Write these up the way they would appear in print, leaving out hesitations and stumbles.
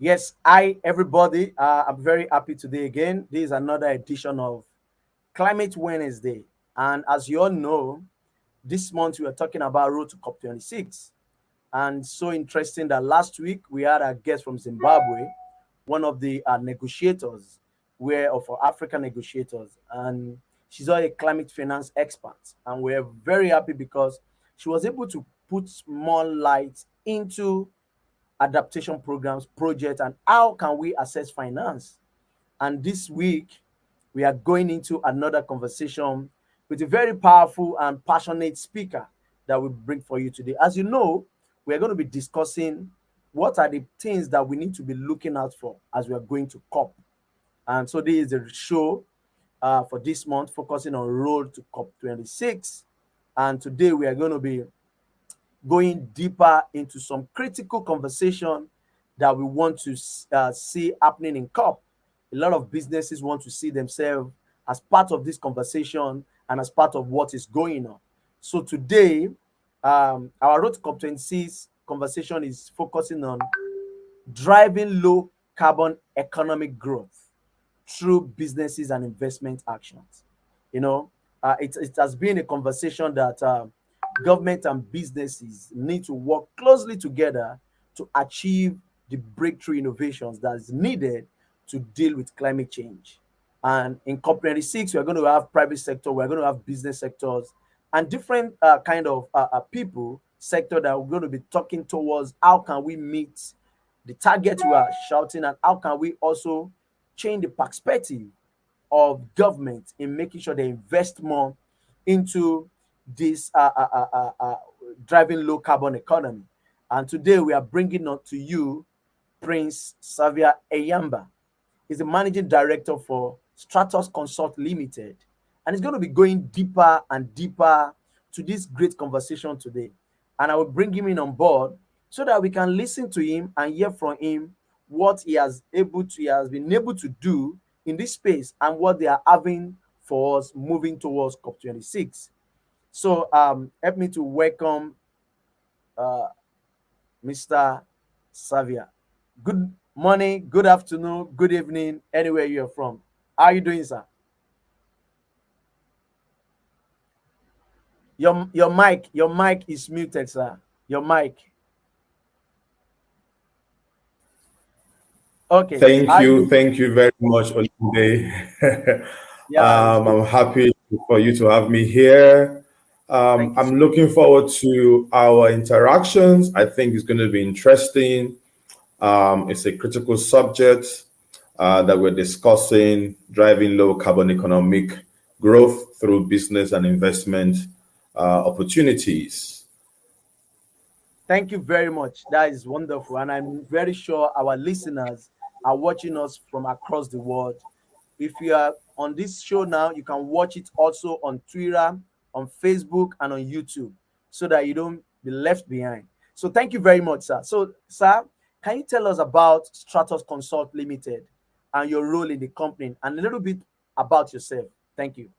Yes, hi everybody. I'm very happy today again. This is another edition of Climate Wednesday. And as you all know, this month we are talking about Road to COP26. And so interesting that last week we had a guest from Zimbabwe, one of the negotiators, where of our African negotiators, and she's all a climate finance expert. And we're very happy because she was able to put more light into adaptation programs, projects, and how can we assess finance. And this week, we are going into another conversation with a very powerful and passionate speaker that we bring for you today. As you know, we are going to be discussing what are the things that we need to be looking out for as we are going to COP. And so this is the show for this month, focusing on road to COP26. And today we are going to be going deeper into some critical conversation that we want to see happening in COP. A lot of businesses want to see themselves as part of this conversation and as part of what is going on. So today, our Road to COP26 conversation is focusing on driving low carbon economic growth through businesses and investment actions. It has been a conversation that government and businesses need to work closely together to achieve the breakthrough innovations that is needed to deal with climate change. And in COP26, we're going to have private sector, we're going to have business sectors, and different kind of people sector that we're going to be talking towards how can we meet the target we are shouting, and how can we also change the perspective of government in making sure they invest more into this driving low carbon economy. And today we are bringing up to you Prince Xavier Eyamba. He's the managing director for Stratus Consult Limited, and he's going to be going deeper and deeper to this great conversation today. And I will bring him in on board so that we can listen to him and hear from him what he has been able to do in this space and what they are having for us moving towards COP26. So help me to welcome uh, Mr. Xavier. Good morning, good afternoon, good evening, anywhere you're from. How are you doing, sir? Your mic is muted, sir. Your mic. Okay. How are you doing? Thank you very much, Olunde. Yeah, it's good. I'm happy for you to have me here. Thank you so I'm much. looking forward to our interactions. I think it's going to be interesting. It's a critical subject that we're discussing, driving low carbon economic growth through business and investment opportunities. Thank you very much. That is wonderful. And I'm very sure our listeners are watching us from across the world. If you are on this show now, you can watch it also on Twitter, on Facebook, and on YouTube so that you don't be left behind. So thank you very much, sir. So, sir, can you tell us about Stratus Consult Limited and your role in the company and a little bit about yourself? Thank you.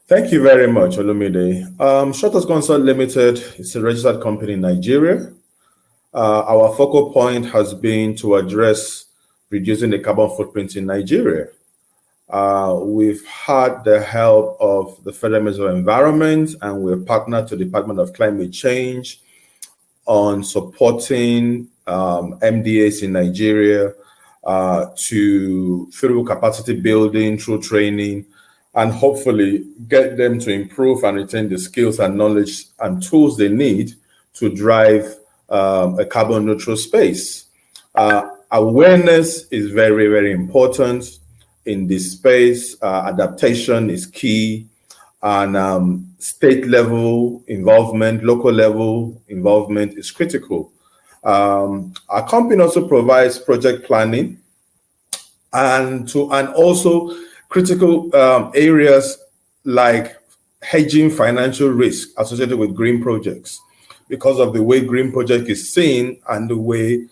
Thank you very much, Olumide. Stratus Consult Limited is a registered company in Nigeria. Our focal point has been to address reducing the carbon footprint in Nigeria. We've had the help of the Federal Ministry of Environment, and we're partnered to the Department of Climate Change on supporting MDAs in Nigeria through capacity building, through training, and hopefully get them to improve and retain the skills and knowledge and tools they need to drive a carbon neutral space. Awareness is very, very important in this space. Adaptation is key, and state level involvement, local level involvement is critical. Our company also provides project planning and also critical areas like hedging financial risk associated with green projects because of the way green project is seen and the way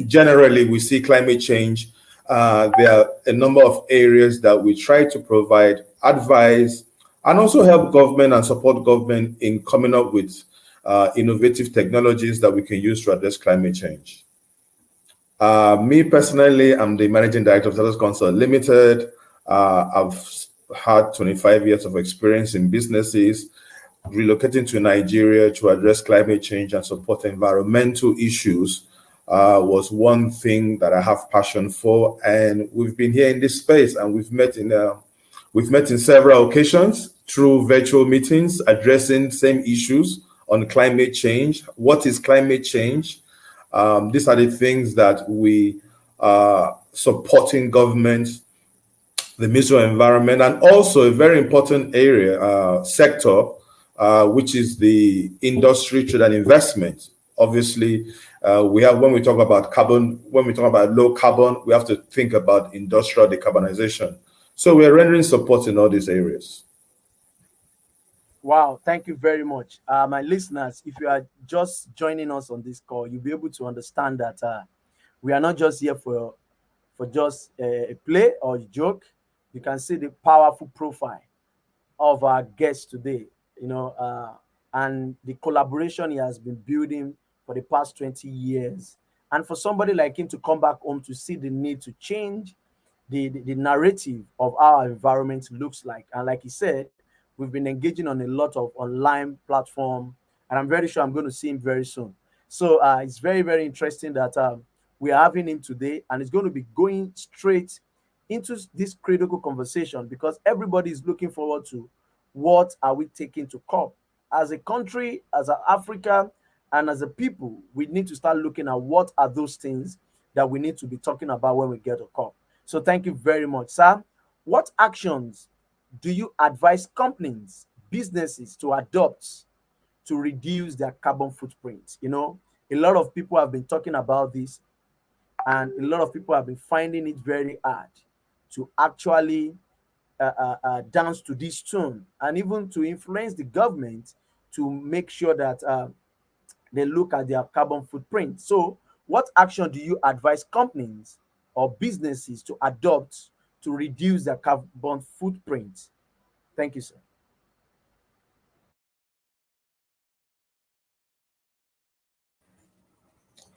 generally we see climate change. There are a number of areas that we try to provide advice and also help government and support government in coming up with innovative technologies that we can use to address climate change. Me personally, I'm the managing director of Stratus Consult Limited. I've had 25 years of experience in businesses. Relocating to Nigeria to address climate change and support environmental issues was one thing that I have passion for, and we've been here in this space, and we've met in several occasions through virtual meetings addressing same issues on climate change. What is climate change? These are the things that we are supporting government, the Ministry of Environment, and also a very important area, sector, which is the industry, trade, and investment. Obviously, when we talk about carbon, when we talk about low carbon, we have to think about industrial decarbonization. So we are rendering support in all these areas. Wow, thank you very much. My listeners, if you are just joining us on this call, you'll be able to understand that we are not just here for just a play or a joke. You can see the powerful profile of our guest today, and the collaboration he has been building for the past 20 years. And for somebody like him to come back home to see the need to change the narrative of how our environment looks like. And like he said, we've been engaging on a lot of online platform, and I'm very sure I'm going to see him very soon. So it's very, very interesting that we are having him today, and it's going to be going straight into this critical conversation because everybody is looking forward to what are we taking to COP. As a country, as an Africa, and as a people, we need to start looking at what are those things that we need to be talking about when we get to COP. So thank you very much, sir. What actions do you advise companies, businesses to adopt to reduce their carbon footprint? A lot of people have been talking about this, and a lot of people have been finding it very hard to actually dance to this tune and even to influence the government to make sure that they look at their carbon footprint. So, what action do you advise companies or businesses to adopt to reduce their carbon footprint? Thank you, sir.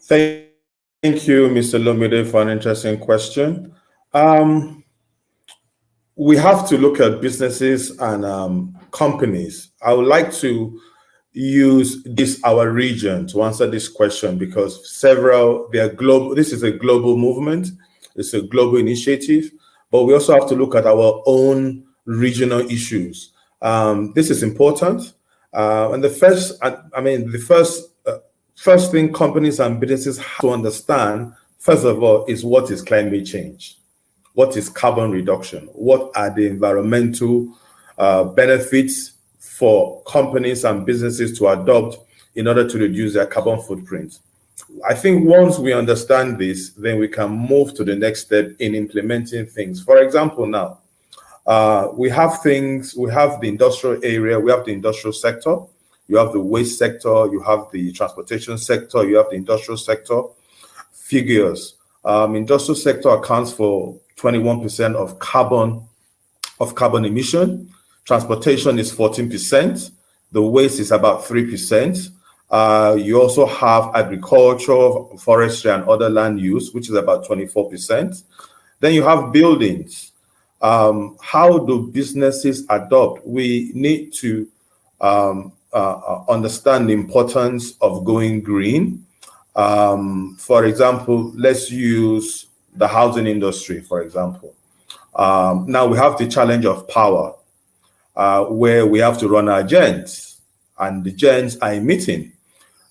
Thank you, Mr. Lomide, for an interesting question. We have to look at businesses and companies. I would like to use our region to answer this question because they are global. This is a global movement. It's a global initiative, but we also have to look at our own regional issues. This is important. And first thing companies and businesses have to understand, first of all, is what is climate change? What is carbon reduction? What are the environmental benefits for companies and businesses to adopt in order to reduce their carbon footprint? I think once we understand this, then we can move to the next step in implementing things. For example, now, we have the industrial area, we have the industrial sector, you have the waste sector, you have the transportation sector, you have the industrial sector. Figures. Industrial sector accounts for 21% of carbon emission. Transportation is 14%. The waste is about 3%. You also have agriculture, forestry, and other land use, which is about 24%. Then you have buildings. How do businesses adopt? We need to understand the importance of going green. For example, let's use the housing industry, for example. Now we have the challenge of power, where we have to run our gens, and the gens are emitting.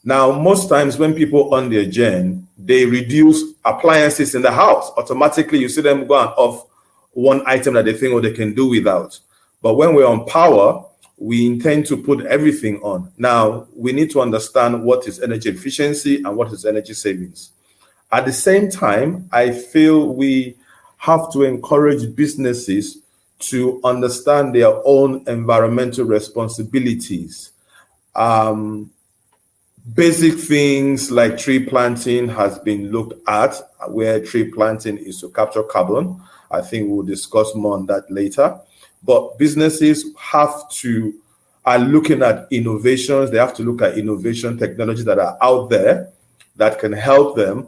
Now, most times when people on their gen, they reduce appliances in the house. Automatically, you see them go off one item that they think they can do without. But when we're on power, we intend to put everything on. Now, we need to understand what is energy efficiency and what is energy savings. At the same time, I feel we have to encourage businesses to understand their own environmental responsibilities. Basic things like tree planting has been looked at, where tree planting is to capture carbon. I think we'll discuss more on that later. But businesses have to are looking at innovations. They have to look at innovation technologies that are out there that can help them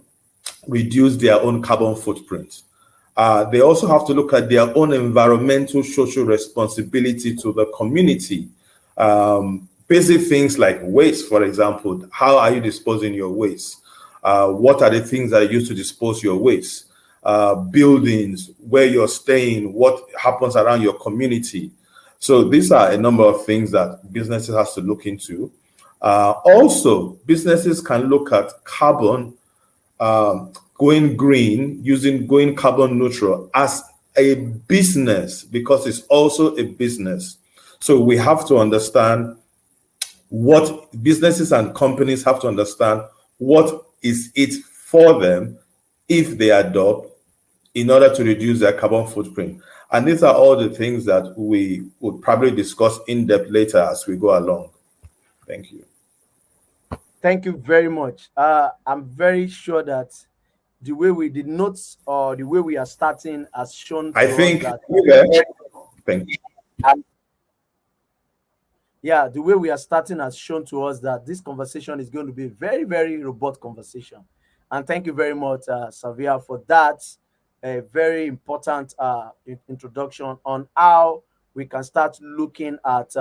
reduce their own carbon footprint. They also have to look at their own environmental social responsibility to the community. Basic things like waste, for example. How are you disposing your waste? What are the things that you use to dispose your waste? Buildings, where you're staying, what happens around your community. So these are a number of things that businesses have to look into. Also, businesses can look at carbon, going green, going carbon neutral as a business, because it's also a business. So we have to understand what businesses and companies have to understand what is it for them if they adopt in order to reduce their carbon footprint. And these are all the things that we would probably discuss in depth later as we go along. Thank you. Thank you very much. I'm very sure that the way we did notes or the way we are starting has shown I to us think, that thank you. yeah, the way we are starting has shown to us that this conversation is going to be a very, very robust conversation. And thank you very much, Xavier, for that a very important introduction on how we can start looking at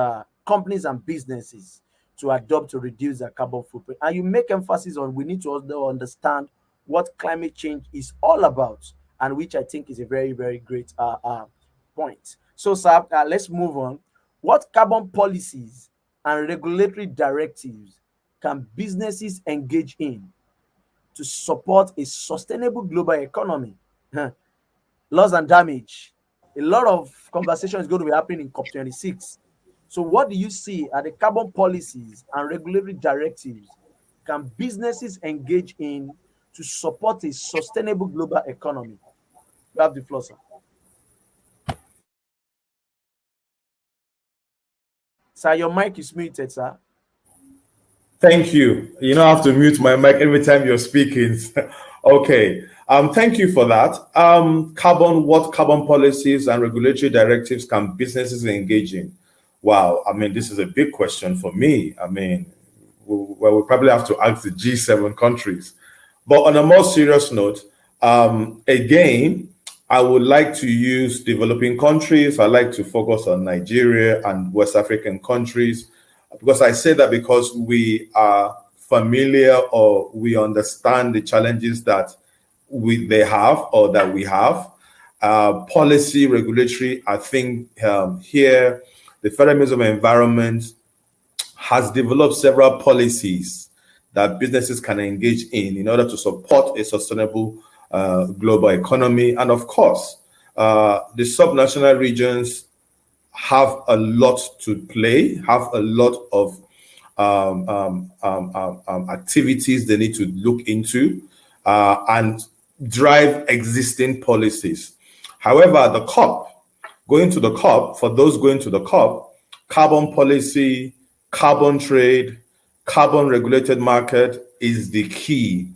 companies and businesses to adopt to reduce their carbon footprint. And you make emphasis on we need to also understand what climate change is all about, and which I think is a very, very great point. So, sir, let's move on. What carbon policies and regulatory directives can businesses engage in to support a sustainable global economy? Loss and damage. A lot of conversation is going to be happening in COP26. So, what do you see are the carbon policies and regulatory directives can businesses engage in to support a sustainable global economy? You have the floor, sir. Sir, your mic is muted, sir. Thank you. You don't have to mute my mic every time you're speaking. Okay. Thank you for that. What carbon policies and regulatory directives can businesses engage in? Wow. I mean, this is a big question for me. I mean, we probably have to ask the G7 countries. But on a more serious note, again, I would like to use developing countries. I like to focus on Nigeria and West African countries, because I say that because we are familiar or we understand the challenges that they have or that we have. Policy, regulatory, I think here, the Federal Ministry of Environment has developed several policies that businesses can engage in order to support a sustainable global economy. And of course, the subnational regions have a lot to play, have a lot of activities they need to look into and drive existing policies. However, the COP, for those going to the COP, carbon policy, carbon trade, carbon regulated market is the key.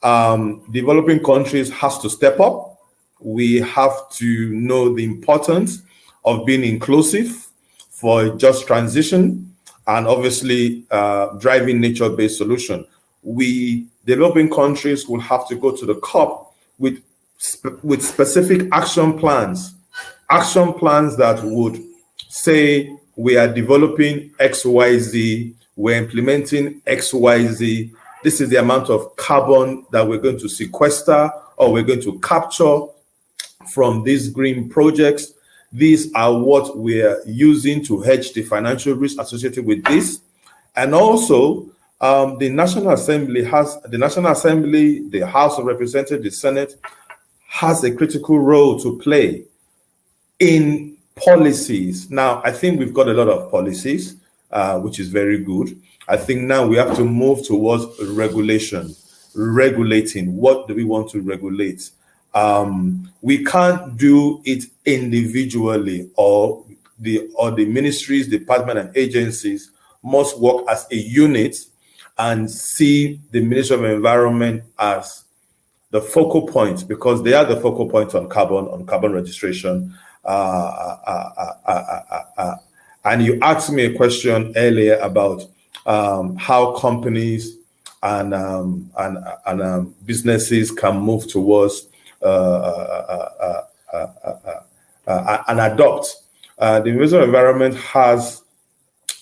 Developing countries has to step up. We have to know the importance of being inclusive for a just transition, and obviously driving nature-based solution. We developing countries will have to go to the COP with specific action plans that would say we are developing XYZ, we're implementing XYZ. This is the amount of carbon that we're going to sequester or we're going to capture from these green projects. These are what we're using to hedge the financial risk associated with this. And also, the National Assembly, the House of Representatives, the Senate, has a critical role to play in policies. Now, I think we've got a lot of policies, which is very good. I think now we have to move towards regulating. What do we want to regulate? We can't do it individually, or the ministries, departments, and agencies must work as a unit and see the Ministry of Environment as the focal point, because they are the focal point on carbon registration. And you asked me a question earlier about how companies and businesses can move towards and adopt. The invisible environment has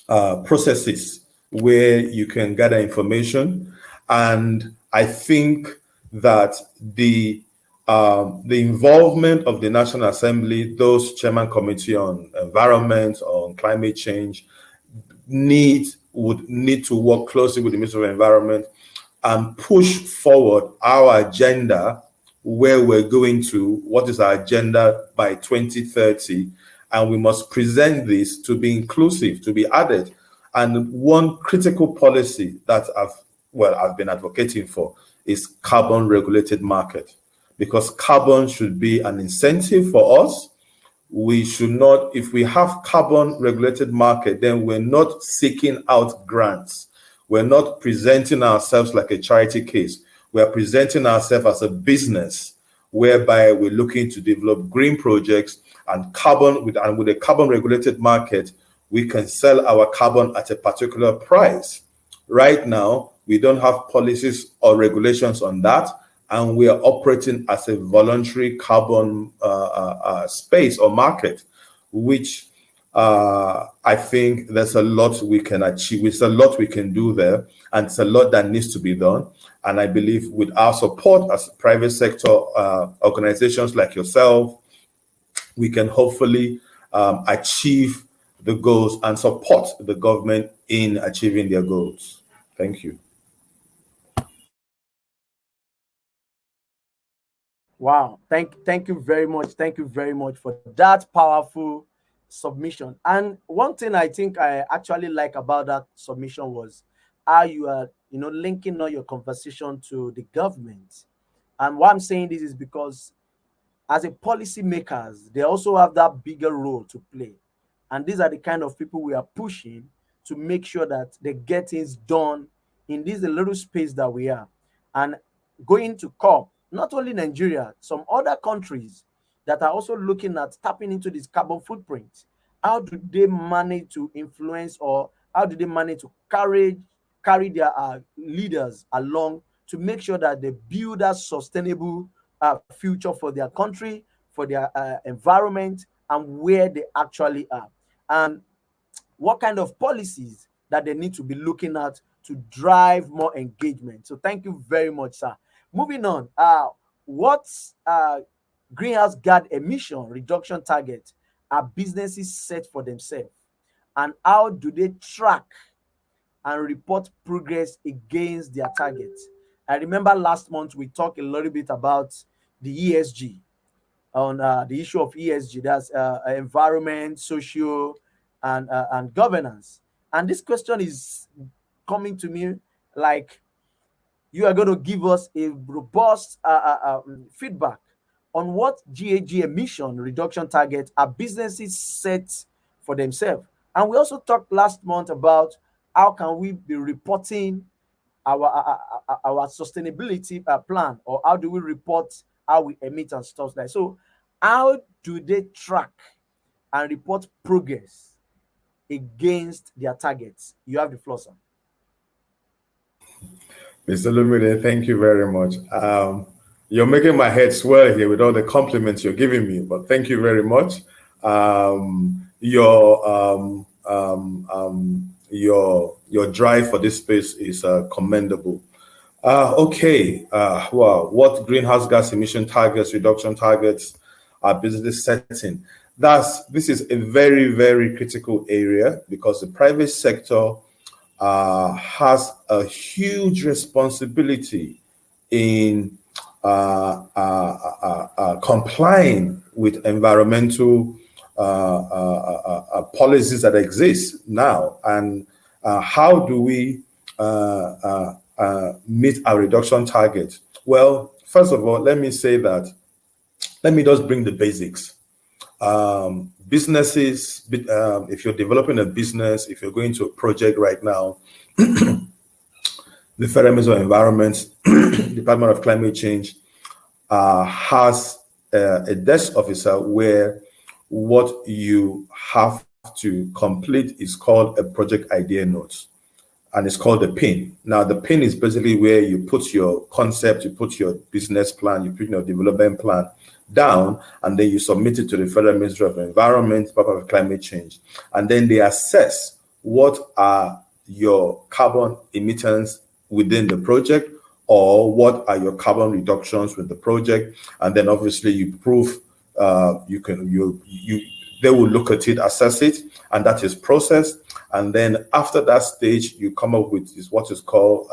processes where you can gather information, and I think that the involvement of the National Assembly, those Chairman Committee on Environment, on Climate Change, would need to work closely with the Ministry of Environment and push forward our agenda, where we're going to, what is our agenda by 2030, and we must present this to be inclusive, to be added. And one critical policy that I've been advocating for is carbon regulated market, because carbon should be an incentive for us. We should not, if we have carbon regulated market, then we're not seeking out grants. We're not presenting ourselves like a charity case. We're presenting ourselves as a business whereby we're looking to develop green projects and with a carbon regulated market, we can sell our carbon at a particular price. Right now, we don't have policies or regulations on that, and we are operating as a voluntary carbon space or market, which I think there's a lot we can achieve. There's a lot we can do there, and it's a lot that needs to be done. And I believe with our support as private sector organizations like yourself, we can hopefully achieve the goals and support the government in achieving their goals. Thank you. Wow. Thank you very much. Thank you very much for that powerful submission. And one thing I think I actually like about that submission was how you are, linking all your conversation to the government. And why I'm saying this is because as a policy makers, they also have that bigger role to play. And these are the kind of people we are pushing to make sure that they get things done in this little space that we are. And going to COP, not only Nigeria, some other countries that are also looking at tapping into this carbon footprint. How do they manage to influence, or how do they manage to carry their leaders along to make sure that they build a sustainable future for their country, for their environment, and where they actually are, and what kind of policies that they need to be looking at to drive more engagement. So thank you very much, sir. Moving on, what greenhouse gas emission reduction target are businesses set for themselves, and how do they track and report progress against their targets? I remember last month we talked a little bit about the ESG, on the issue of ESG, that's environment, social, and governance. And this question is coming to me like you are going to give us a robust feedback on what GHG emission reduction targets are businesses set for themselves. And we also talked last month about how can we be reporting our sustainability plan, or how do we report how we emit and stuff like that. So how do they track and report progress against their targets? You have the floor, sir. Mr. Lumile, thank you very much. You're making my head swell here with all the compliments you're giving me, but thank you very much. Your drive for this space is commendable. Okay. Wow. What greenhouse gas emission targets, reduction targets are business setting? This is a very, very critical area, because the private sector has a huge responsibility in complying with environmental policies that exist now. And how do we meet our reduction target? Well, first of all, let me just bring the basics. Businesses, if you're developing a business, if you're going to a project right now, the Federal Ministry of Environment, Department of Climate Change has a desk officer where what you have to complete is called a project idea note, and it's called the pin. Now, the pin is basically where you put your concept, you put your business plan, you put your development plan down, and then you submit it to the Federal Ministry of Environment, Department of Climate Change, and then they assess what are your carbon emittance within the project, or what are your carbon reductions with the project, and then obviously you prove they will look at it, assess it, and that is processed. And then after that stage, you come up with what is called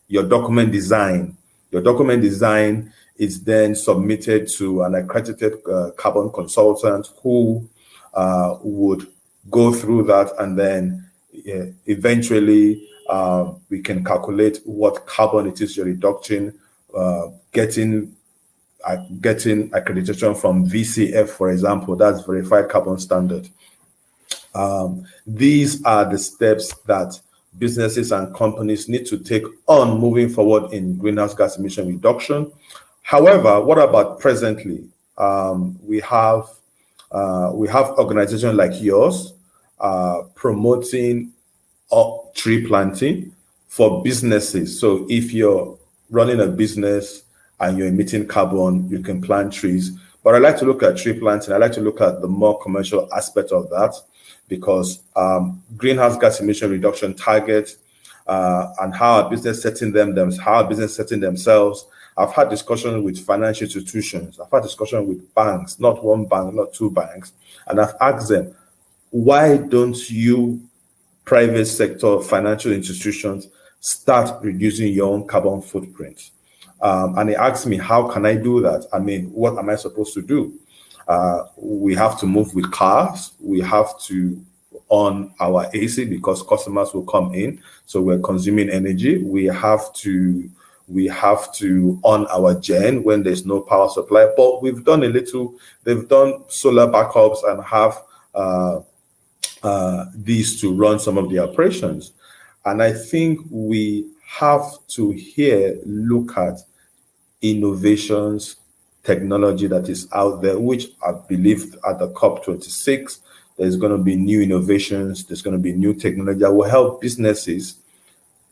your document design. Your document design is then submitted to an accredited carbon consultant who would go through that, and then eventually we can calculate what carbon it is you're reducing, getting accreditation from VCF, for example, that's Verified Carbon Standard. These are the steps that businesses and companies need to take on moving forward in greenhouse gas emission reduction. However, what about presently? We have organizations like yours promoting tree planting for businesses. So if you're running a business and you're emitting carbon, you can plant trees. But I like to look at tree planting. I like to look at the more commercial aspect of that, because greenhouse gas emission reduction targets and how our business setting themselves. I've had discussions with financial institutions. I've had discussions with banks, not one bank, not two banks, and I've asked them, why don't you private sector financial institutions start reducing your own carbon footprint? And he asked me, how can I do that? I mean, what am I supposed to do? We have to move with cars. We have to on our AC because customers will come in. So we're consuming energy. We have to on our gen when there's no power supply. But we've done a little, they've done solar backups and have these to run some of the operations. And I think we have to here look at innovations, technology that is out there, which I believe at the COP26, there's going to be new innovations, there's going to be new technology that will help businesses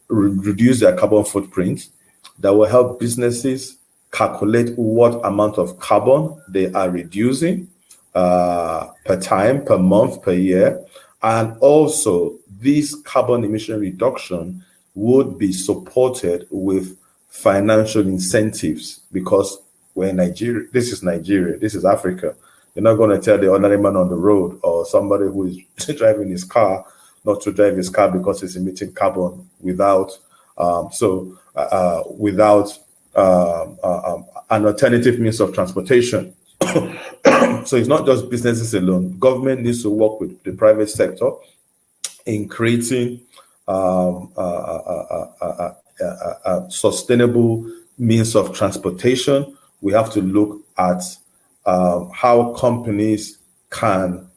reduce their carbon footprint, that will help businesses calculate what amount of carbon they are reducing per time, per month, per year. And also, this carbon emission reduction would be supported with financial incentives, because we're in Nigeria. This is Nigeria. This is Africa. You're not going to tell the ordinary man on the road or somebody who is driving his car not to drive his car because it's emitting carbon without an alternative means of transportation. So it's not just businesses alone. Government needs to work with the private sector in creating sustainable means of transportation. We have to look at how companies can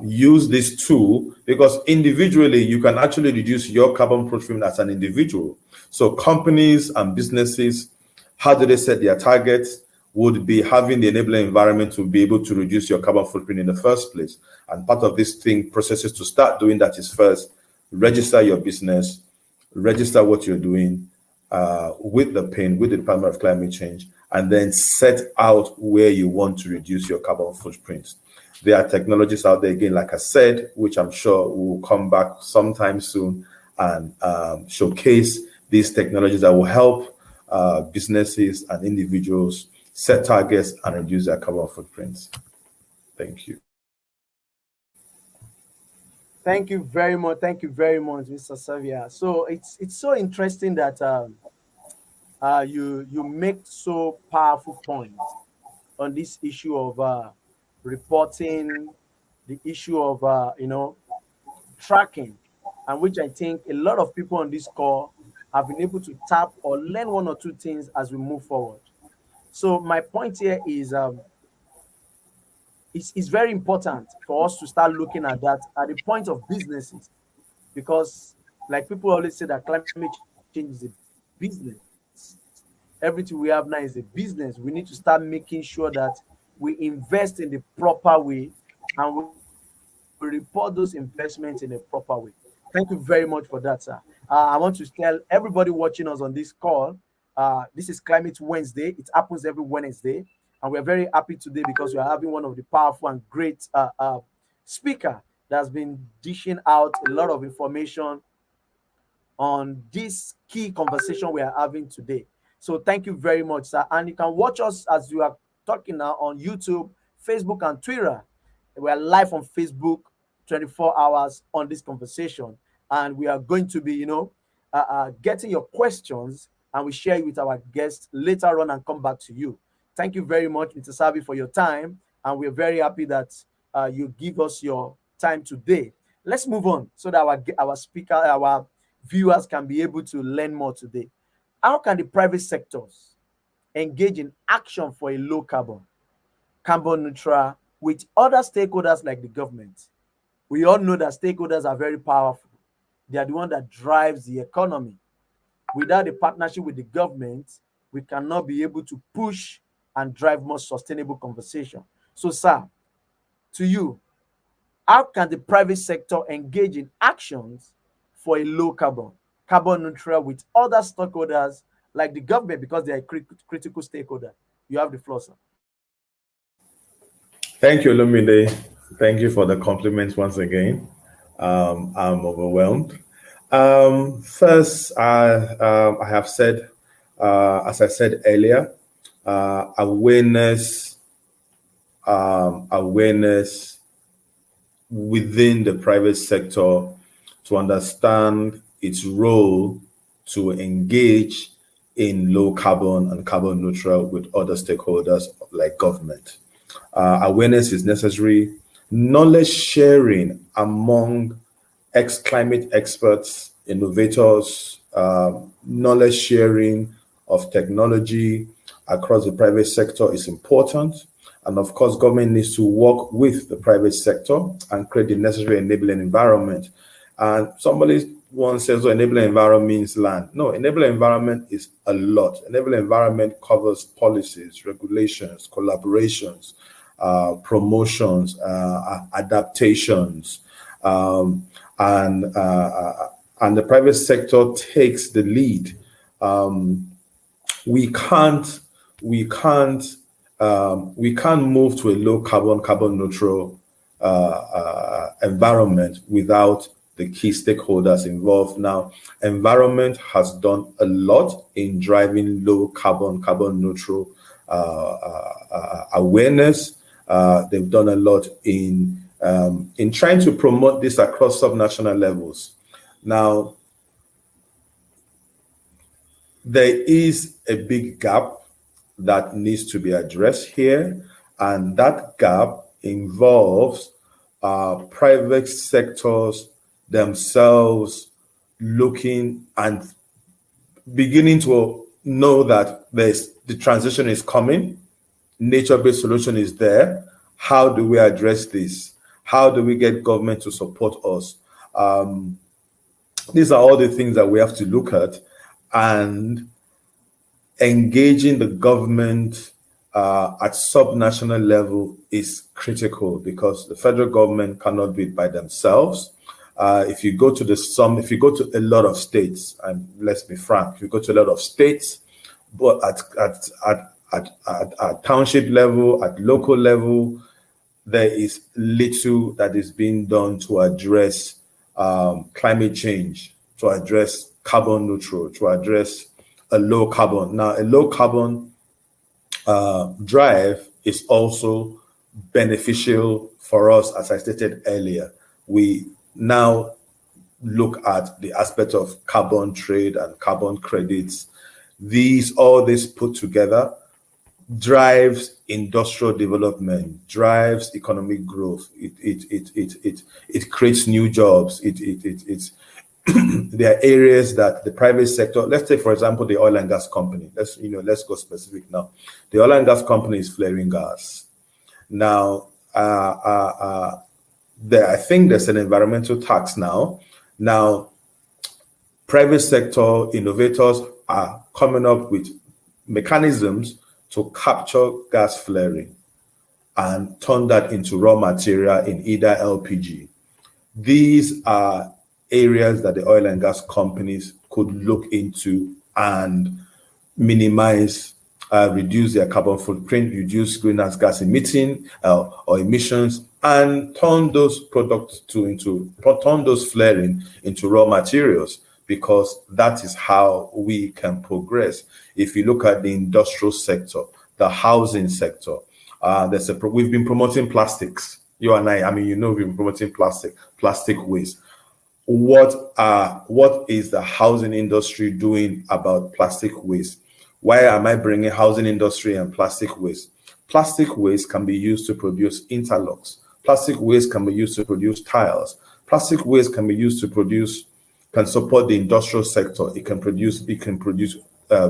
use this tool, because individually you can actually reduce your carbon footprint as an individual. So companies and businesses, how do they set their targets? Would be having the enabling environment to be able to reduce your carbon footprint in the first place. And part of this processes to start doing that is first, register your business, register what you're doing with the PIN, with the Department of Climate Change, and then set out where you want to reduce your carbon footprint. There are technologies out there, again, like I said, which I'm sure will come back sometime soon and showcase these technologies that will help businesses and individuals set targets and reduce their carbon footprints. Thank you. Thank you very much. Thank you very much, Mr. Xavier. So it's so interesting that you make so powerful points on this issue of reporting, the issue of tracking, and which I think a lot of people on this call have been able to tap or learn one or two things as we move forward. So my point here is it's very important for us to start looking at that at the point of businesses, because like people always say that climate change is a business. Everything we have now is a business. We need to start making sure that we invest in the proper way and we report those investments in a proper way. Thank you very much for that, sir. I want to tell everybody watching us on this call, this is Climate Wednesday. It happens every Wednesday, and we're very happy today because we are having one of the powerful and great speaker that has been dishing out a lot of information on this key conversation we are having today. So thank you very much, sir. And you can watch us as you are talking now on YouTube, Facebook, and Twitter. We are live on Facebook 24 hours on this conversation. And we are going to be, getting your questions and we share it with our guests later on and come back to you. Thank you very much, Mr. Savi, for your time. And we're very happy that you give us your time today. Let's move on so that our viewers can be able to learn more today. How can the private sectors engage in action for a low carbon neutral with other stakeholders like the government? We all know that stakeholders are very powerful. They are the one that drives the economy. Without a partnership with the government, we cannot be able to push and drive more sustainable conversation. So, sir, to you, how can the private sector engage in actions for a low carbon neutral with other stakeholders like the government because they are a critical stakeholder? You have the floor, sir. Thank you, Lumide. Thank you for the compliments once again. I'm overwhelmed. First, I have said, as I said earlier, awareness within the private sector to understand its role to engage in low carbon and carbon neutral with other stakeholders like government. Awareness is necessary. Knowledge sharing among climate experts, innovators, knowledge sharing of technology across the private sector is important. And of course, government needs to work with the private sector and create the necessary enabling environment. And somebody once says, oh, enabling environment means land. No, enabling environment is a lot. Enabling environment covers policies, regulations, collaborations, promotions, adaptations, and the private sector takes the lead. We can't move to a low carbon neutral environment without the key stakeholders involved. Now, environment has done a lot in driving low carbon neutral awareness. They've done a lot in trying to promote this across subnational levels. Now, there is a big gap that needs to be addressed here, and that gap involves private sectors themselves looking and beginning to know that the transition is coming, nature-based solution is there. How do we address this? How do we get government to support us? These are all the things that we have to look at, and engaging the government at subnational level is critical because the federal government cannot do it by themselves. If you go to a lot of states, and let's be frank, if you go to a lot of states, but at township level, at local level, there is little that is being done to address climate change, to address carbon neutral, to address a low carbon. Now, a low carbon drive is also beneficial for us, as I stated earlier. We now look at the aspect of carbon trade and carbon credits. All this put together drives industrial development, drives economic growth. It creates new jobs. There are areas that the private sector, let's take for example the oil and gas company. Let's go specific now. The oil and gas company is flaring gas. Now, I think there's an environmental tax now. Now, private sector innovators are coming up with mechanisms to capture gas flaring. and turn that into raw material in either LPG. These are areas that the oil and gas companies could look into and minimize, reduce their carbon footprint, reduce greenhouse gas emitting or emissions, and turn those products turn those flaring into raw materials, because that is how we can progress. If you look at the industrial sector, the housing sector, we've been promoting plastics. You and I mean, we've been promoting plastic waste. What is the housing industry doing about plastic waste? Why am I bringing housing industry and plastic waste? Plastic waste can be used to produce interlocks. Plastic waste can be used to produce tiles. Plastic waste can be used to can support the industrial sector. It can produce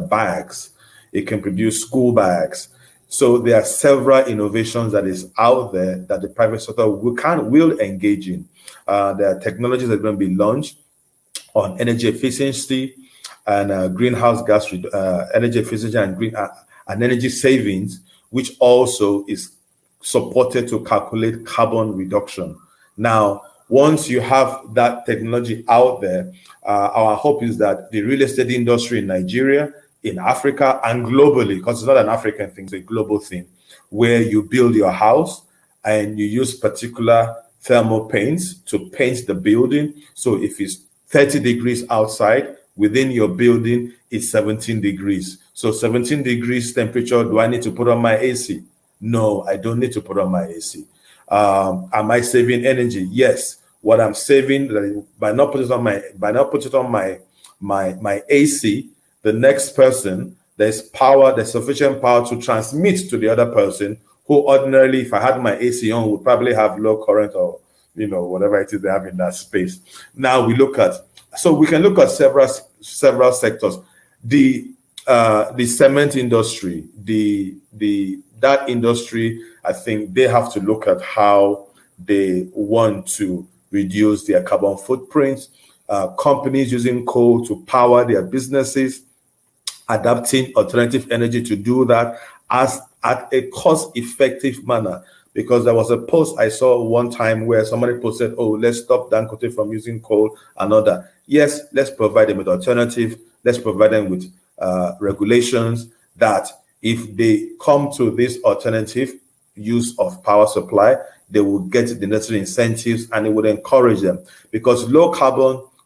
bags. It can produce school bags. So there are several innovations that is out there that the private sector will engage in. There are technologies that are going to be launched on energy efficiency and greenhouse gas energy efficiency and energy savings, which also is supported to calculate carbon reduction. Now, once you have that technology out there, our hope is that the real estate industry in Nigeria, in Africa, and globally, because it's not an African thing, it's a global thing, where you build your house and you use particular thermal paints to paint the building. So if it's 30 degrees outside, within your building it's 17 degrees. So 17 degrees temperature, do I need to put on my AC? No, I don't need to put on my AC. Am I saving energy? Yes. What I'm saving by not putting on my AC, the next person, there's sufficient power to transmit to the other person, who ordinarily, if I had my AC on, would probably have low current or whatever it is they have in that space. Now we can look at several sectors. The cement industry, that industry, I think they have to look at how they want to reduce their carbon footprint. Companies using coal to power their businesses, adapting alternative energy to do that as at a cost-effective manner. Because there was a post I saw one time where somebody posted, "Oh, let's stop Dangote from using coal and other." Yes, let's provide them with alternative. Let's provide them with regulations that if they come to this alternative use of power supply, they will get the necessary incentives and it would encourage them. Because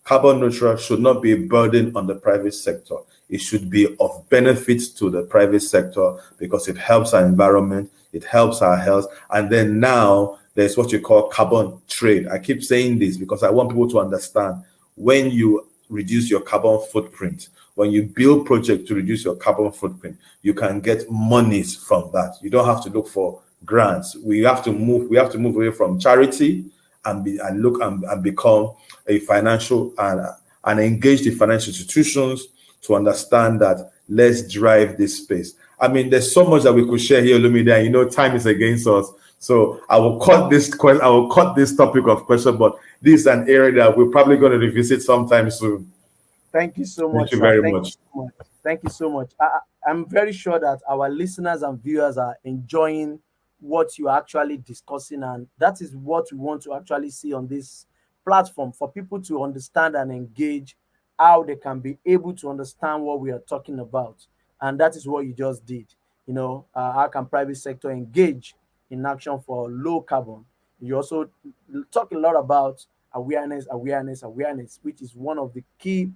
carbon neutral should not be a burden on the private sector. It should be of benefit to the private sector because it helps our environment, it helps our health. And then now there's what you call carbon trade. I keep saying this because I want people to understand, when you reduce your carbon footprint, when you build projects to reduce your carbon footprint, you can get monies from that. You don't have to look for grants. We have to move away from charity and become a financial and engage the financial institutions to understand that let's drive this space. I mean, there's so much that we could share here, Lumide. Time is against us. So I will cut this topic of question, but this is an area that we're probably going to revisit sometime soon. Thank you so Thank much, you sir. very Thank you much. so much. Thank you so much. I'm very sure that our listeners and viewers are enjoying what you're actually discussing, and that is what we want to actually see on this platform, for people to understand and engage, how they can be able to understand what we are talking about. And that is what you just did. How can private sector engage in action for low carbon? You also talk a lot about awareness, which is one of the key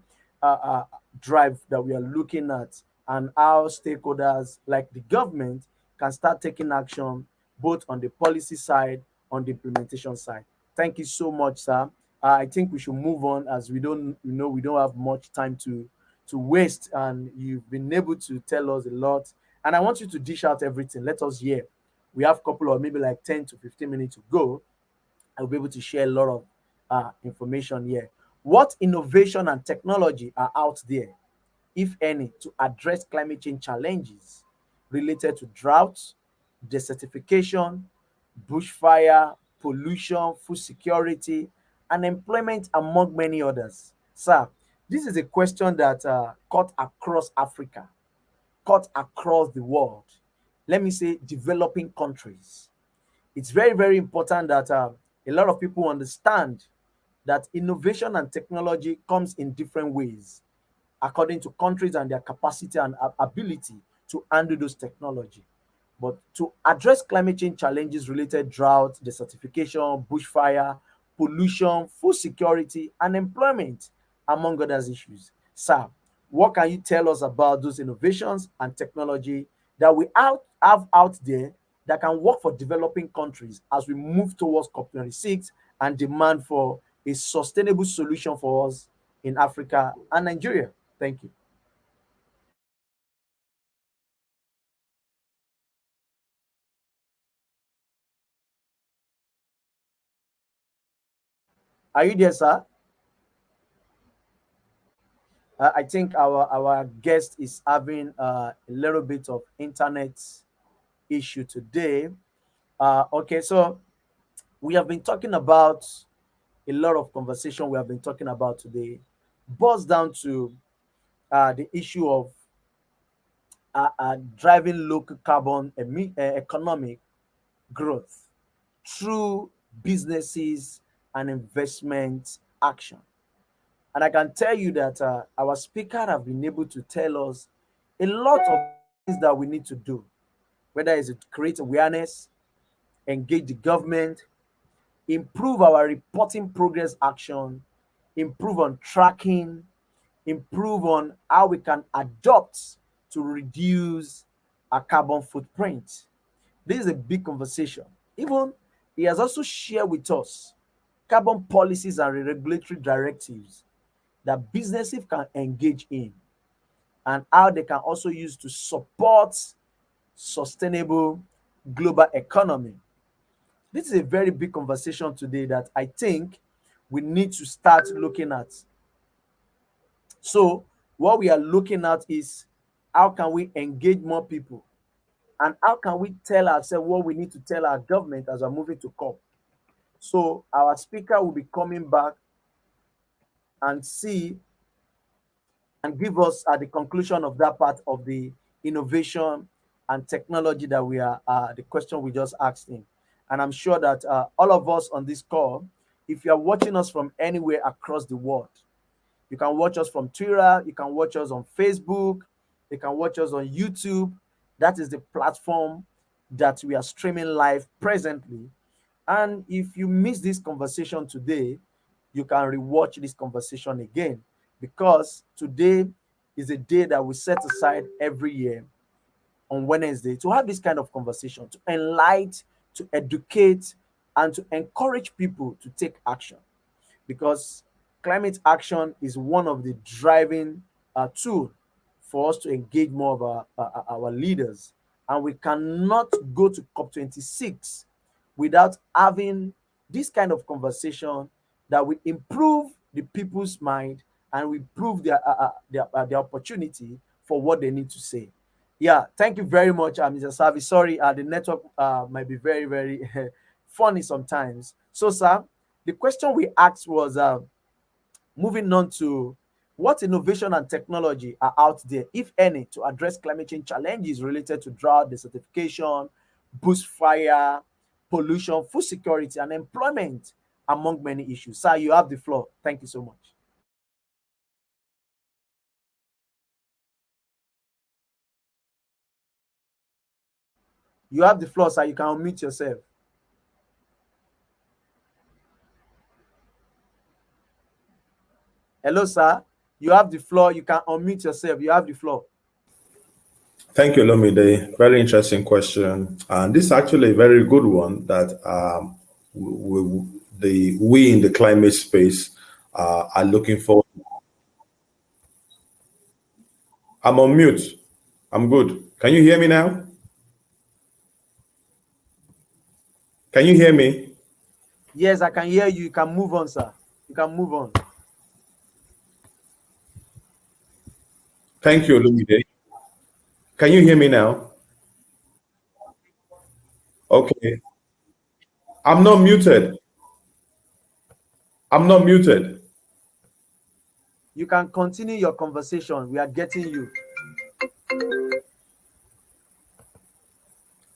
drive that we are looking at, and how stakeholders like the government can start taking action both on the policy side, on the implementation side. Thank you so much, sir. I think we should move on, as we don't have much time to waste, and you've been able to tell us a lot. And I want you to dish out everything. Let us hear. We have a couple of maybe like 10 to 15 minutes to go. I'll be able to share a lot of information here. What innovation and technology are out there, if any, to address climate change challenges related to droughts, desertification, bushfire, pollution, food security, and employment, among many others? Sir, this is a question that cut across Africa, cut across the world. Let me say developing countries. It's very, very important that a lot of people understand that innovation and technology comes in different ways according to countries and their capacity and ability to handle those technology. But to address climate change challenges related drought, desertification, bushfire, pollution, food security, and employment, among other issues. Sir, what can you tell us about those innovations and technology that we have out there that can work for developing countries as we move towards COP26 and demand for a sustainable solution for us in Africa and Nigeria? Thank you. Are you there, sir? I think our guest is having a little bit of internet issue today. Okay, so we have been talking about a lot of conversation we have been talking about today boils down to the issue of driving local carbon economic growth through businesses and investment action. And I can tell you that our speaker have been able to tell us a lot of things that we need to do, whether it's to create awareness, engage the government, improve our reporting progress action, improve on tracking, improve on how we can adopt to reduce our carbon footprint. This is a big conversation. Even he has also shared with us carbon policies and regulatory directives that businesses can engage in and how they can also use to support sustainable global economy. This is a very big conversation today that I think we need to start looking at. So, what we are looking at is how can we engage more people and how can we tell ourselves what we need to tell our government as we're moving to COP. So, our speaker will be coming back and see and give us at the conclusion of that part of the innovation and technology that we are the question we just asked him. And I'm sure that all of us on this call, if you are watching us from anywhere across the world, you can watch us from Twitter, you can watch us on Facebook, you can watch us on YouTube. That is the platform that we are streaming live presently. And if you miss this conversation today, you can rewatch this conversation again because today is a day that we set aside every year on Wednesday to have this kind of conversation, to enlighten, to educate, and to encourage people to take action because climate action is one of the driving tool for us to engage more of our leaders. And we cannot go to COP26 without having this kind of conversation that will improve the people's mind and will improve their opportunity for what they need to say. Yeah, thank you very much, Mr. Savi. Sorry, the network might be very, very funny sometimes. So, sir, the question we asked was moving on to what innovation and technology are out there, if any, to address climate change challenges related to drought, desertification, bushfire, pollution, food security, and employment, among many issues. Sir, you have the floor. Thank you so much. You have the floor, sir. You can unmute yourself. Hello, sir. You have the floor. You can unmute yourself. You have the floor. Thank you, Lomide. Very interesting question. And this is actually a very good one that we in the climate space are looking for. I'm on mute. I'm good. Can you hear me now? Can you hear me? Yes, I can hear you. You can move on, sir. You can move on. Thank you, Lomide. Can you hear me now? Okay. I'm not muted. I'm not muted. You can continue your conversation. We are getting you.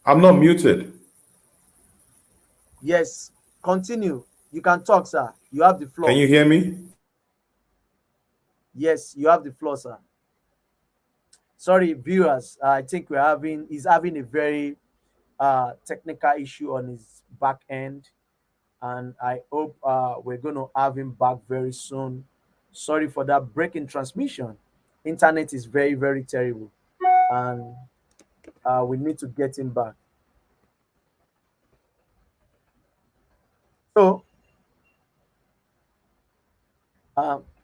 I'm not muted. Yes, continue. You can talk, sir. You have the Can floor. you hear me? Yes, you have the floor, sir. Sorry, viewers. I think he's having a very technical issue on his back end, and I hope we're going to have him back very soon. Sorry for that break in transmission. Internet is very, very terrible, and we need to get him back. So,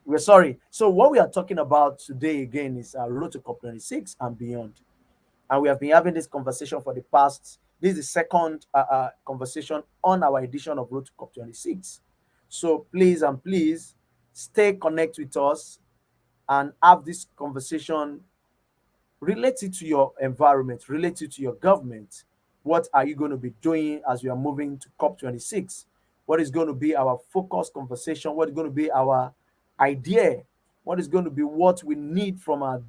we're sorry. So, what we are talking about today again is Road to COP26 and beyond. And we have been having this conversation for the past. This is the second conversation on our edition of Road to COP26. So, please and please stay connected with us and have this conversation related to your environment, related to your government. What are you going to be doing as we are moving to COP26? What is going to be our focus conversation? What is going to be our idea? What is going to be what we need from our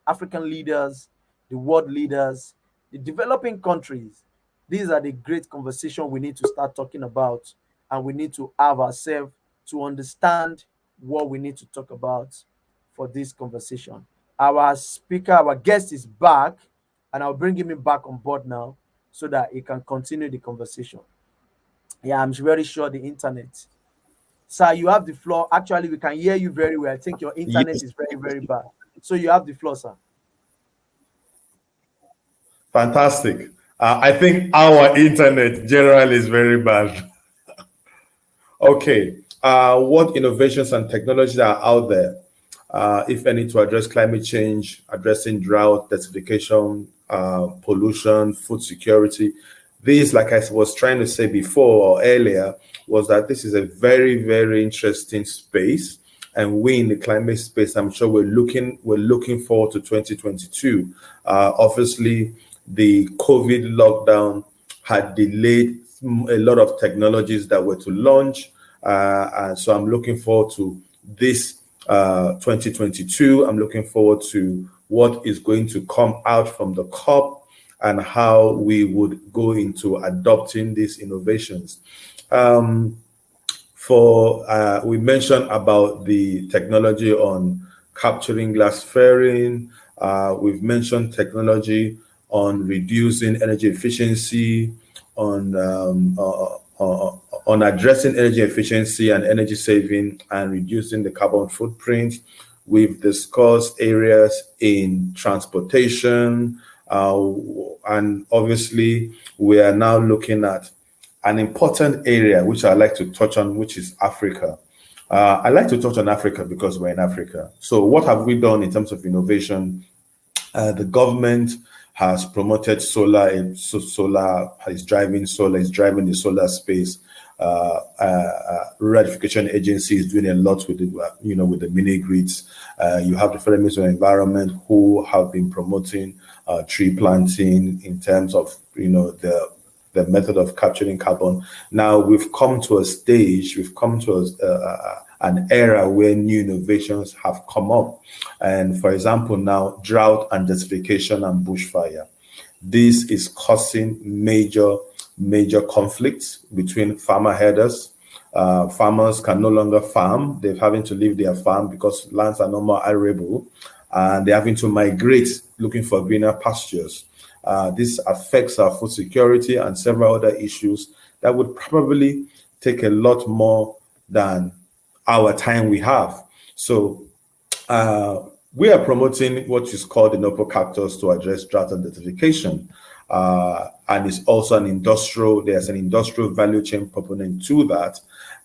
African leaders, the world leaders, the developing countries? These are the great conversation we need to start talking about, and we need to have ourselves to understand what we need to talk about for this conversation. Our speaker, our guest is back, and I'll bring him back on board now so that he can continue the conversation. Yeah, I'm very sure the internet. Sir, you have the floor. Actually, we can hear you very well. I think your internet Yes. is very, very bad. So you have the floor, sir. Fantastic. I think our internet generally is very bad. Okay. What innovations and technologies are out there, if any, to address climate change, addressing drought, desertification, pollution, food security? This, like I was trying to say before or earlier, was that this is a very, very interesting space. And we in the climate space, I'm sure we're looking forward to 2022. Obviously, the COVID lockdown had delayed a lot of technologies that were to launch. And so I'm looking forward to this 2022. I'm looking forward to what is going to come out from the COP and how we would go into adopting these innovations. Um, for We mentioned about the technology on capturing glass flaring. We've mentioned technology on reducing energy efficiency, on on addressing energy efficiency and energy saving and reducing the carbon footprint. We've discussed areas in transportation, and obviously we are now looking at an important area which I like to touch on, which is Africa. I like to touch on Africa because we're in Africa. So, what have we done in terms of innovation? The government has promoted solar. Solar is driving the solar space. Rural Education Agency is doing a lot with with the mini grids. You have the Federal Ministry of Environment who have been promoting tree planting in terms of the method of capturing carbon. Now we've come to a stage, an era where new innovations have come up. And for example, now drought and desertification and bushfire. This is causing major conflicts between farmer herders. Farmers can no longer farm. They're having to leave their farm because lands are no more arable, and they're having to migrate looking for greener pastures. This affects our food security and several other issues that would probably take a lot more than our time we have. So we are promoting what is called the Nopo cactus to address drought and desertification. And it's also there's an industrial value chain component to that.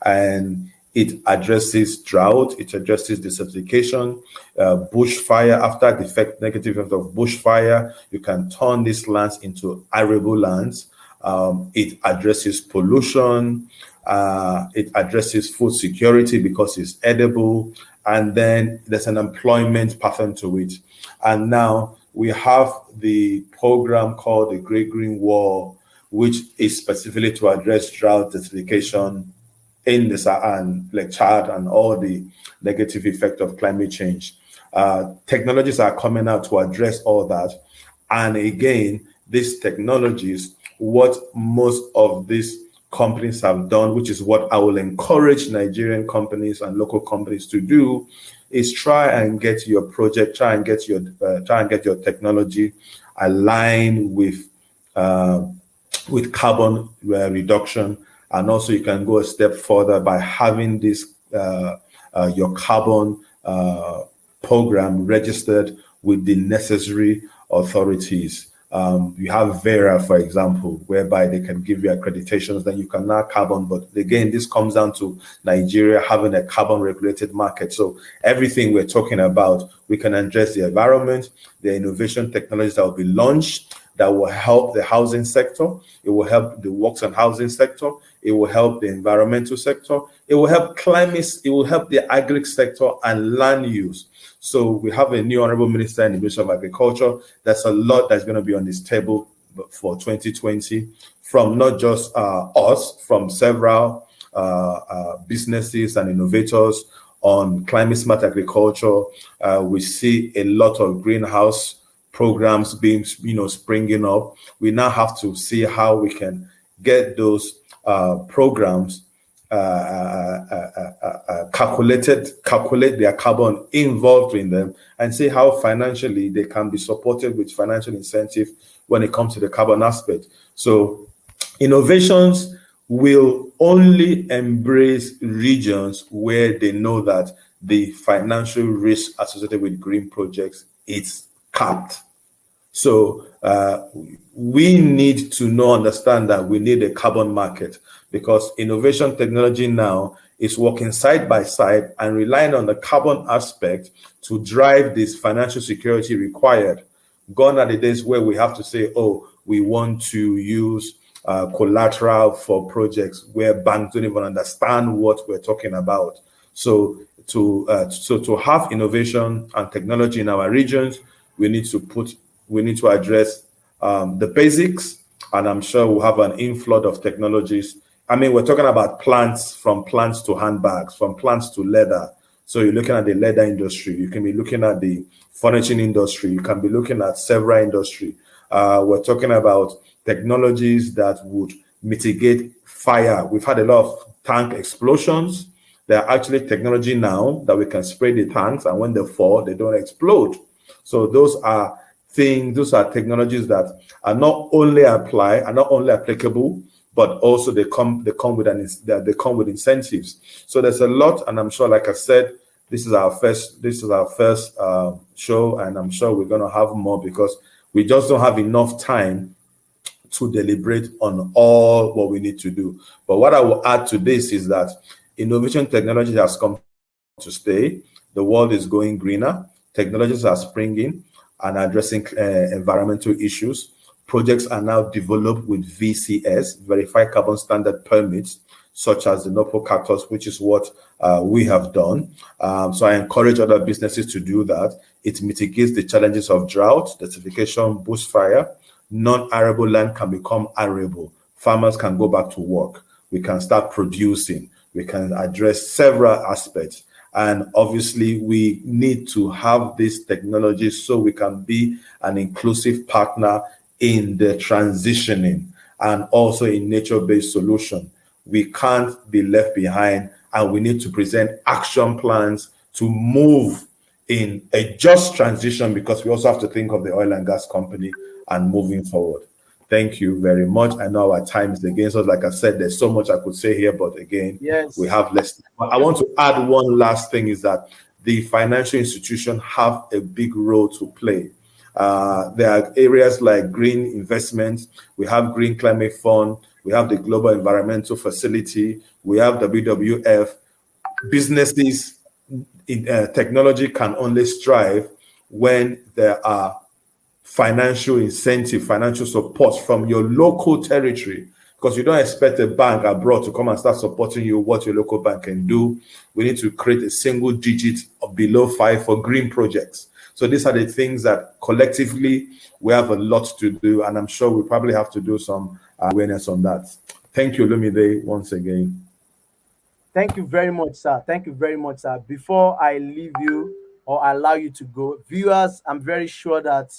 And it addresses drought, it addresses desertification, bushfire. After the negative effect of bushfire, you can turn these lands into arable lands. It addresses pollution. It addresses food security because it's edible. And then there's an employment pattern to it. And now we have the program called the Great Green Wall, which is specifically to address drought, desertification in the Saharan, like Chad, and all the negative effect of climate change. Technologies are coming out to address all that. And again, these technologies, what most of these companies have done, which is what I will encourage Nigerian companies and local companies to do, is try and get your project, try and get your technology aligned with carbon reduction. And also you can go a step further by having this your carbon program registered with the necessary authorities. You have Vera, for example, whereby they can give you accreditations that you can now carbon. But again, this comes down to Nigeria having a carbon regulated market. So everything we're talking about, we can address the environment, the innovation technologies that will be launched that will help the housing sector. It will help the works and housing sector. It will help the environmental sector. It will help climate. It will help the agri sector and land use. So we have a new honorable minister in the Ministry of Agriculture. There's a lot that's going to be on this table for 2020 from not just us, from several businesses and innovators on climate smart agriculture. We see a lot of greenhouse programs being, springing up. We now have to see how we can get those programs calculate their carbon involved in them, and see how financially they can be supported with financial incentive when it comes to the carbon aspect. So innovations will only embrace regions where they know that the financial risk associated with green projects is capped. So we need to understand that we need a carbon market, because innovation technology now is working side by side and relying on the carbon aspect to drive this financial security required. Gone are the days where we have to say, oh, we want to use collateral for projects where banks don't even understand what we're talking about. So to have innovation and technology in our regions, we need to address the basics, and I'm sure we'll have an inflow of technologies. I mean, we're talking about plants, from plants to handbags, from plants to leather. So you're looking at the leather industry. You can be looking at the furnishing industry. You can be looking at several industry. We're talking about technologies that would mitigate fire. We've had a lot of tank explosions. There are actually technology now that we can spray the tanks, and when they fall, they don't explode. So those are technologies that are not only applicable, but also they come with incentives. So there's a lot, and I'm sure, like I said, this is our first show, and I'm sure we're going to have more, because we just don't have enough time to deliberate on all what we need to do. But what I will add to this is that innovation technology has come to stay. The world is going greener. Technologies are springing and addressing environmental issues. Projects are now developed with VCS, Verified Carbon Standard permits, such as the Nopo Cactus, which is what we have done. So I encourage other businesses to do that. It mitigates the challenges of drought, desertification, bushfire. Non-arable land can become arable. Farmers can go back to work. We can start producing. We can address several aspects. And obviously, we need to have this technology so we can be an inclusive partner in the transitioning and also in nature-based solution. We can't be left behind, and we need to present action plans to move in a just transition, because we also have to think of the oil and gas company and moving forward. Thank you very much. I know our time is against us. Like I said, there's so much I could say here, but again, Yes. we have less. But I want to add one last thing, is that the financial institution have a big role to play. There are areas like green investments. We have Green Climate Fund. We have the Global Environmental Facility. We have WWF. Businesses in technology can only strive when there are financial incentive, financial support from your local territory, because you don't expect a bank abroad to come and start supporting you what your local bank can do. We need to create a single digit of below 5 for green projects. So these are the things that collectively we have a lot to do, and I'm sure we probably have to do some awareness on that. Thank you, Lumide, once again. Thank you very much, sir. Thank you very much, sir. Before I leave you or allow you to go, viewers, I'm very sure that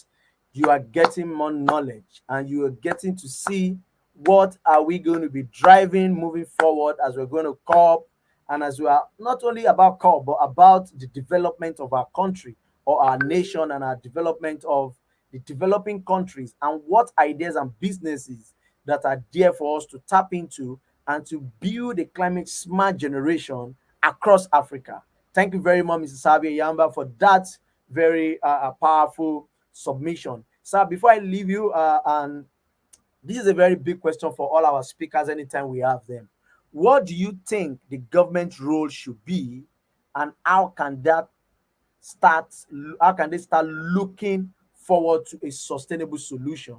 you are getting more knowledge and you are getting to see what are we going to be driving moving forward as we're going to COP, and as we are not only about COP, but about the development of our country or our nation and our development of the developing countries, and what ideas and businesses that are there for us to tap into and to build a climate smart generation across Africa. Thank you very much, Mr. Xavier Eyamba, for that very powerful submission. Sir, before I leave you, and this is a very big question for all our speakers anytime we have them. What do you think the government role should be, and start how can they start looking forward to a sustainable solution?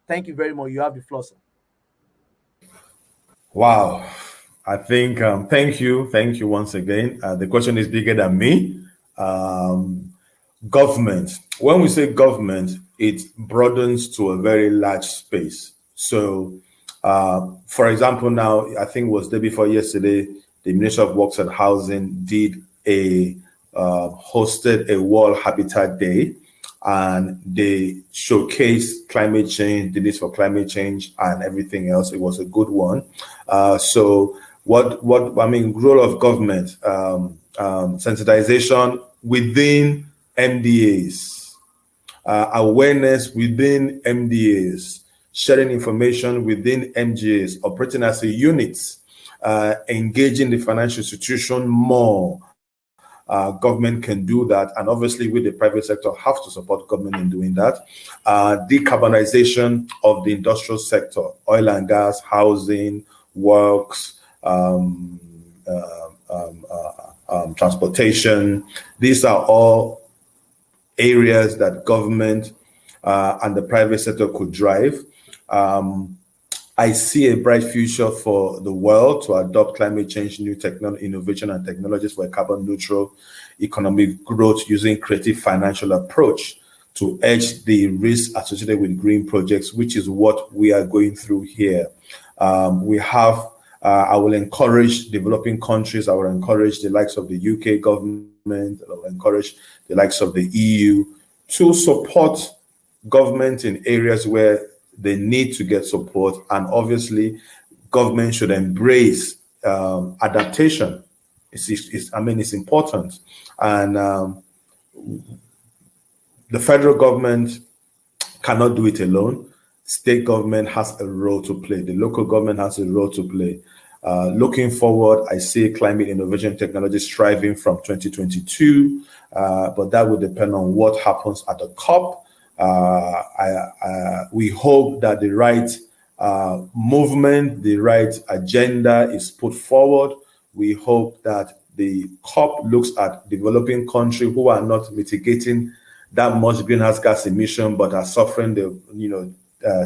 Thank you very much. You have the floor, sir. Wow. I think, thank you once again. The question is bigger than me. Government. When we say government, it broadens to a very large space. So, for example, now, I think it was the day before yesterday, the Ministry of Works and Housing did hosted a World Habitat Day, and they showcased climate change, the need for climate change, and everything else. It was a good one. So, what I mean, role of government, sensitization within MDAs, awareness within MDAs, sharing information within MGAs, operating as a unit, engaging the financial institution more. Government can do that, and obviously with the private sector have to support government in doing that. Decarbonization of the industrial sector, oil and gas, housing, works, transportation. These are all areas that government and the private sector could drive. I see a bright future for the world to adopt climate change, new technology, innovation, and technologies for a carbon neutral economic growth using creative financial approach to edge the risk associated with green projects, which is what we are going through here. I will encourage developing countries. I will encourage the likes of the UK government. I will encourage the likes of the EU to support government in areas where they need to get support. And obviously, government should embrace adaptation. It's important. And the federal government cannot do it alone. State government has a role to play. The local government has a role to play. Looking forward, I see climate innovation technology striving from 2022, but that will depend on what happens at the COP. We hope that the right movement, the right agenda is put forward. We hope that the COP looks at developing countries who are not mitigating that much greenhouse gas emission, but are suffering the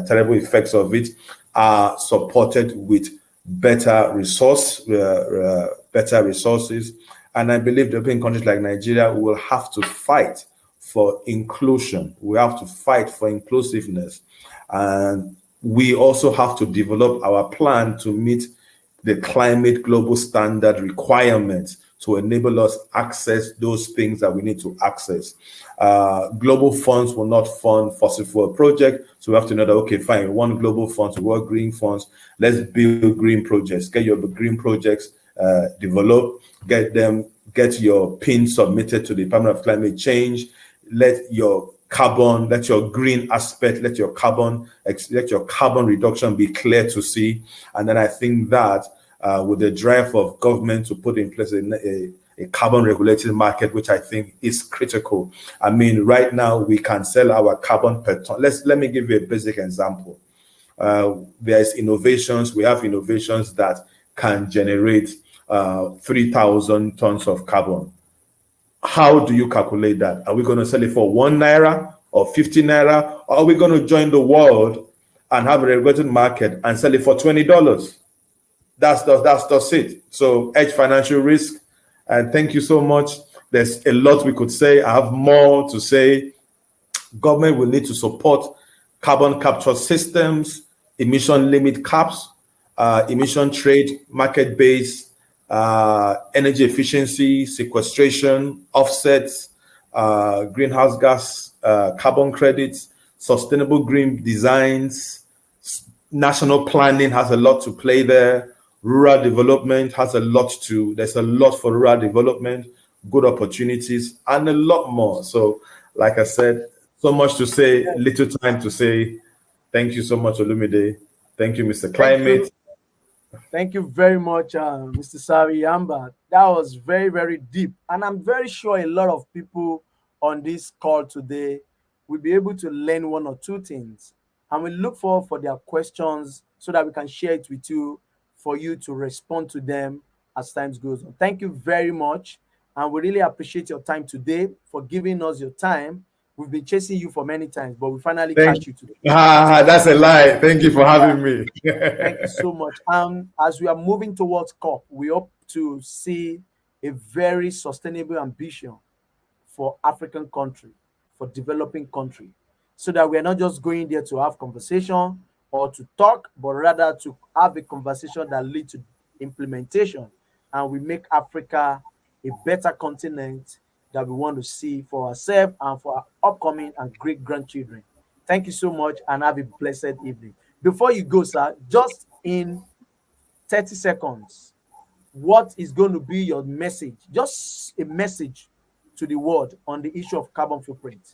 terrible effects of it, are supported with better resources. And I believe developing countries like Nigeria will have to fight for inclusion. We have to fight for inclusiveness. And we also have to develop our plan to meet the climate global standard requirements to enable us access those things that we need to access. Global funds will not fund fossil fuel projects. So we have to know that, okay, fine, we want global funds, we want green funds. Let's build green projects, get your green projects developed, get your PIN submitted to the Department of Climate Change. Let your green aspect, let your carbon reduction be clear to see. And then I think that with the drive of government to put in place a carbon regulated market, which I think is critical. I mean, right now we can sell our carbon per ton. Let me give you a basic example. There's innovations. We have innovations that can generate 3,000 tons of carbon. How do you calculate that? Are we going to sell it for 1 naira or 50 naira? Or are we going to join the world and have a regulated market and sell it for $20? That's just it. So edge financial risk. And thank you so much. There's a lot we could say. I have more to say. Government will need to support carbon capture systems, emission limit caps, emission trade, market-based, energy efficiency, sequestration, offsets, greenhouse gas, carbon credits, sustainable green designs, national planning has a lot to play there. Rural development has a lot to, there's a lot for rural development, good opportunities, and a lot more. So, like I said, so much to say, little time to say. Thank you so much, Olumide. Thank you, Mr. Thank Climate. you. Thank you very much, Mr. Eyamba. That was very, very deep. And I'm very sure a lot of people on this call today will be able to learn one or two things. And we look forward for their questions so that we can share it with you for you to respond to them as time goes on. Thank you very much. And we really appreciate your time today for giving us your time. We've been chasing you for many times, but we finally Thank catch you today. that's a lie. Thank you for having me. Thank you so much. As we are moving towards COP, we hope to see a very sustainable ambition for African country, for developing country, so that we are not just going there to have conversation or to talk, but rather to have a conversation that leads to implementation, and we make Africa a better continent that we want to see for ourselves and for our upcoming and great grandchildren. Thank you so much and have a blessed evening. Before you go, sir, just in 30 seconds, what is going to be your message? Just a message to the world on the issue of carbon footprint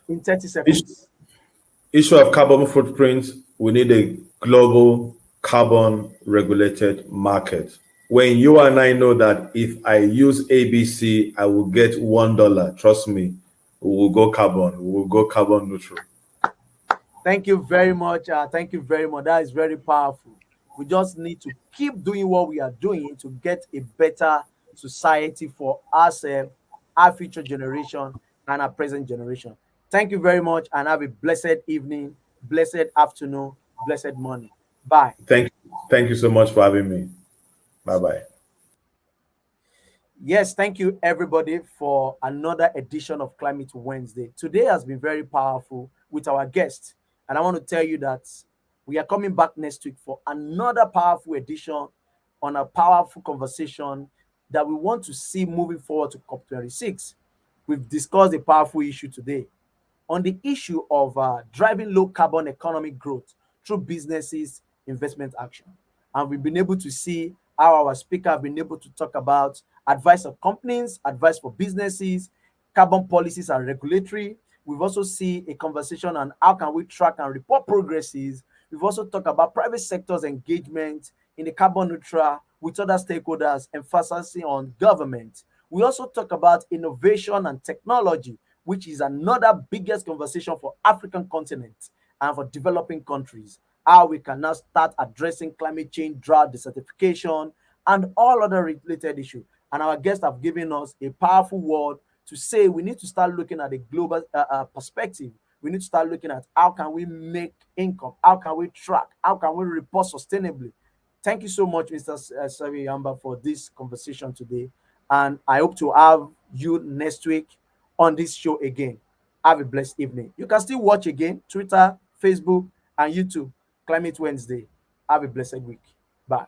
in 30 Issue, seconds. issue of carbon footprint, we need a global carbon regulated market. When you and I know that if I use ABC, I will get $1, trust me, we will go carbon. We will go carbon neutral. Thank you very much. Thank you very much. That is very powerful. We just need to keep doing what we are doing to get a better society for ourselves, our future generation, and our present generation. Thank you very much and have a blessed evening, blessed afternoon, blessed morning. Bye. Thank you so much for having me. Bye bye. Yes, thank you everybody for another edition of Climate Wednesday. Today has been very powerful with our guest, and I want to tell you that we are coming back next week for another powerful edition on a powerful conversation that we want to see moving forward to COP26. We've discussed a powerful issue today on the issue of driving low carbon economic growth through businesses investment action. And we've been able to see how our speaker have been able to talk about advice of companies, advice for businesses, carbon policies and regulatory. We've also seen a conversation on how can we track and report progresses. We've also talked about private sector's engagement in the carbon neutral with other stakeholders, emphasizing on government. We also talk about innovation and technology, which is another biggest conversation for African continent and for developing countries. How we can now start addressing climate change, drought, desertification, and all other related issues. And our guests have given us a powerful word to say we need to start looking at a global perspective. We need to start looking at how can we make income, how can we track, how can we report sustainably. Thank you so much, Mr. Xavier Eyamba, for this conversation today. And I hope to have you next week on this show again. Have a blessed evening. You can still watch again Twitter, Facebook, and YouTube. Climate Wednesday. Have a blessed week. Bye.